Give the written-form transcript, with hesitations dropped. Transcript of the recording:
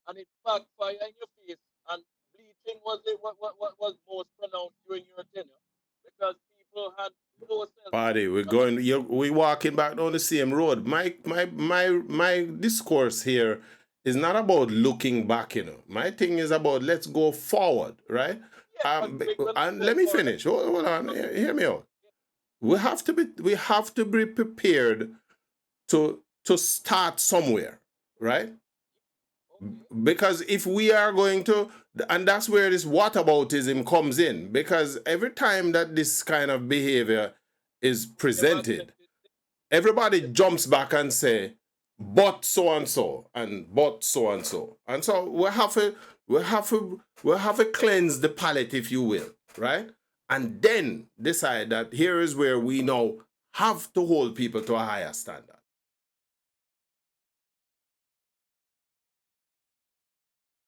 and it backfire in your face. And bleaching was it what was most pronounced during your tenure because people had low Party, we're self-esteem. going. We walking back down the same road. My discourse here is not about looking back. My thing is about let's go forward, right? Yeah, but when we And go let me forward, finish. Hold on, okay, hear me out. yeah, We have to be prepared to start somewhere, right? okay, Because if we are going to, and that's where this whataboutism comes in, because every time that this kind of behavior is never accept presented, it. everybody They jumps back and say, but so and so, and but so and so. And so we have to cleanse the palate, if you will, right? And then decide that here is where we now have to hold people to a higher standard.